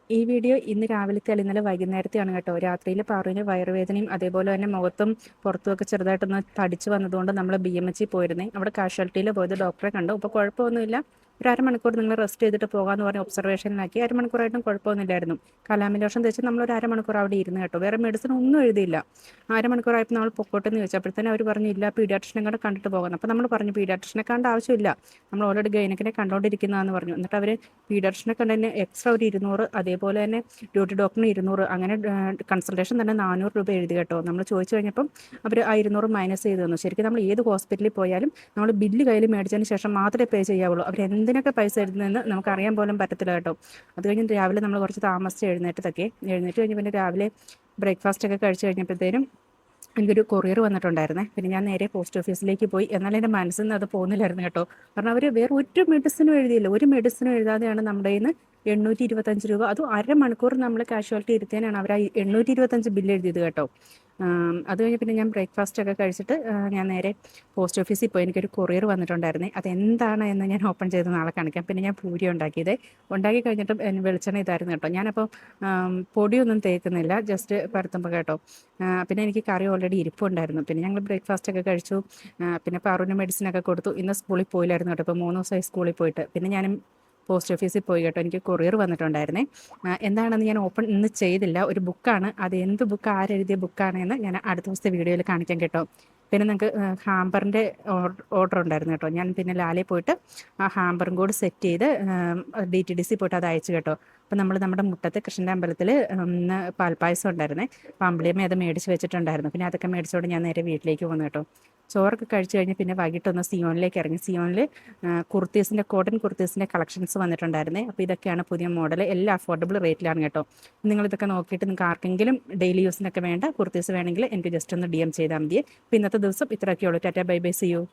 ഈ വീഡിയോ ഇന്ന് രാവിലത്തെ അല്ല ഇന്നലെ വൈകുന്നേരത്തെയാണ് കേട്ടോ. രാത്രിയിൽ പാറുവിന് വയറുവേദനയും അതേപോലെ തന്നെ മുഖത്തും പുറത്തുമൊക്കെ ചെറുതായിട്ടൊന്ന് തടിച്ച് വന്നതുകൊണ്ട് നമ്മൾ BMH പോയിരുന്നേ. അവിടെ കാഷ്വാലിറ്റിയിൽ പോയത് ഡോക്ടറെ കണ്ടു. അപ്പോൾ കുഴപ്പമൊന്നുമില്ല, ഒരു അരമണിക്കൂർ നിങ്ങൾ റെസ്റ്റ് ചെയ്തിട്ട് പോകാമെന്ന് പറഞ്ഞ് ഒബ്സർവേഷനിലാക്കി. അരമണിക്കൂറായിട്ടും കുഴപ്പമൊന്നുമില്ലായിരുന്നു. കലാമിലോഷം തേച്ച് നമ്മളൊരു അരമണിക്കൂർ അവിടെ ഇരുന്ന് കേട്ടോ. വേറെ മെഡിസിൻ ഒന്നും എഴുതിയില്ല. അരമണിക്കൂറായപ്പോൾ നമ്മൾ പൊക്കോട്ടെന്ന് ചോദിച്ചപ്പോഴത്തേനും അവർ പറഞ്ഞു ഇല്ല, പീഡിയാട്രിഷനെ കൂടെ കണ്ടിട്ട് പോകാം. അപ്പോൾ നമ്മൾ പറഞ്ഞു പീഡിയാട്രിഷനെ കണ്ട ആവശ്യമില്ല, നമ്മൾ ഓൾറെഡി ഗൈനക്കിനെ കണ്ടുകൊണ്ടിരിക്കുന്നതെന്ന് പറഞ്ഞു. എന്നിട്ട് അവർ പീഡിയാട്രിഷനെ കണ്ടതിന് എക്സ്ട്രാ ഒരു 200, അതേപോലെ തന്നെ ഡ്യൂട്ടി ഡോക്ടറിന് 200, അങ്ങനെ കൺസൾട്ടേഷൻ തന്നെ 400 രൂപ എഴുതി കേട്ടോ. നമ്മൾ ചോദിച്ചു കഴിഞ്ഞപ്പം അവർ ആ 200 മൈനസ് ചെയ്ത് തന്നു. ശരിക്കും നമ്മൾ ഏത് ഹോസ്പിറ്റലിൽ പോയാലും നമ്മൾ ബില്ല് കയ്യിൽ മേടിച്ചതിന് ശേഷം മാത്രമേ പേ ചെയ്യാവുള്ളൂ. അവർ എന്തിനൊക്കെ പൈസ എഴുതുന്നതെന്ന് നമുക്ക് അറിയാൻ പോലും പറ്റത്തില്ല കേട്ടോ. അത് കഴിഞ്ഞ് രാവിലെ നമ്മൾ കുറച്ച് താമസിച്ച് എഴുന്നേറ്റ് കഴിഞ്ഞ് പിന്നെ രാവിലെ ബ്രേക്ക്ഫാസ്റ്റ് ഒക്കെ കഴിച്ച് കഴിഞ്ഞപ്പോഴത്തേനും എനിക്കൊരു കൊറിയർ വന്നിട്ടുണ്ടായിരുന്നേ. പിന്നെ ഞാൻ നേരെ പോസ്റ്റ് ഓഫീസിലേക്ക് പോയി. എന്നാലും എൻ്റെ മനസ്സിൽ നിന്ന് അത് പോകുന്നില്ലായിരുന്നു കേട്ടോ. കാരണം അവർ വേറെ ഒരു മെഡിസിനും എഴുതിയില്ല. ഒരു മെഡിസിനും എഴുതാതെയാണ് നമ്മുടെ കയ്യിൽ നിന്ന് 825 രൂപ, അതും അരമണിക്കൂർ നമ്മൾ കാഷ്വാലിറ്റി ഇരുത്തേനാണ് അവർ ആ 825 ബില്ല് എഴുതിയത് കേട്ടോ. അത് കഴിഞ്ഞ് പിന്നെ ഞാൻ ബ്രേക്ക്ഫാസ്റ്റ് ഒക്കെ കഴിച്ചിട്ട് ഞാൻ നേരെ പോസ്റ്റ് ഓഫീസിൽ പോയി. എനിക്കൊരു കൊറിയർ വന്നിട്ടുണ്ടായിരുന്നേ. അതെന്താണ് എന്ന് ഞാൻ ഓപ്പൺ ചെയ്ത് നാളെ കാണിക്കാം. പിന്നെ ഞാൻ പൂരി ഉണ്ടാക്കി കഴിഞ്ഞിട്ട് വെളിച്ചെണ്ണ ഇതായിരുന്നു കേട്ടോ. ഞാനപ്പോൾ പൊടിയൊന്നും തേക്കുന്നില്ല, ജസ്റ്റ് പരത്തുമ്പോൾ കേട്ടോ. പിന്നെ എനിക്ക് കറി ഓൾറെഡി ഇരിപ്പുണ്ടായിരുന്നു. പിന്നെ ഞങ്ങൾ ബ്രേക്ക്ഫാസ്റ്റ് ഒക്കെ കഴിച്ചു. പിന്നെ പാറുവിന് മെഡിസിനൊക്കെ കൊടുത്തു. ഇന്ന് സ്കൂളിൽ പോയില്ലായിരുന്നു കേട്ടോ. ഇപ്പോൾ 3 ദിവസമായി സ്കൂളിൽ പോയിട്ട്. പിന്നെ ഞാനും പോസ്റ്റ് ഓഫീസിൽ പോയി കേട്ടോ. എനിക്ക് കൊറിയർ വന്നിട്ടുണ്ടായിരുന്നേ. എന്താണെന്ന് ഞാൻ ഓപ്പൺ ഇന്ന് ചെയ്തില്ല. ഒരു ബുക്കാണ്. അത് എന്ത് ബുക്ക്, ആരെഴുതിയ ബുക്കാണ് എന്ന് ഞാൻ അടുത്ത ദിവസത്തെ വീഡിയോയിൽ കാണിക്കാം കേട്ടോ. പിന്നെ നിങ്ങൾക്ക് ഹാമ്പറിൻ്റെ ഓർഡർ ഉണ്ടായിരുന്നു കേട്ടോ. ഞാൻ പിന്നെ ലാലയിൽ പോയിട്ട് ആ ഹാമ്പറും കൂടി സെറ്റ് ചെയ്ത് DTDC പോയിട്ട് അത് അയച്ചു കേട്ടോ. അപ്പം നമ്മുടെ മുട്ടത്തെ കൃഷ്ണൻ്റെ അമ്പലത്തിൽ ഇന്ന് പാൽപ്പായസം ഉണ്ടായിരുന്നേ. അപ്പം അമ്പിളിയമ്മ അത് മേടിച്ച് വെച്ചിട്ടുണ്ടായിരുന്നു. പിന്നെ അതൊക്കെ മേടിച്ചുകൊണ്ട് ഞാൻ നേരെ വീട്ടിലേക്ക് വന്നു കേട്ടോ. ചോറൊക്കെ കഴിച്ച് കഴിഞ്ഞ് പിന്നെ വൈകിട്ടൊന്ന് സിയോണിലേക്ക് ഇറങ്ങി. സിയോണിൽ കോട്ടൺ കുർത്തീസിൻ്റെ കളക്ഷൻസ് വന്നിട്ടുണ്ടായിരുന്നേ. അപ്പോൾ ഇതൊക്കെയാണ് പുതിയ മോഡൽ. എല്ലാം അഫോർഡബിൾ റേറ്റിലാണ് കേട്ടോ. നിങ്ങളിതൊക്കെ നോക്കിയിട്ട് നിങ്ങൾക്ക് ആർക്കെങ്കിലും ഡെയിലി യൂസിനൊക്കെ വേണ്ട കുർത്തീസ് വേണമെങ്കിൽ എനിക്ക് ജസ്റ്റ് ഒന്ന് DM ചെയ്താൽ മതിയെ. അപ്പോൾ ഇന്നത്തെ ദിവസം ഇത്രയൊക്കെയുള്ളൂ. Tata, bye bye, see U.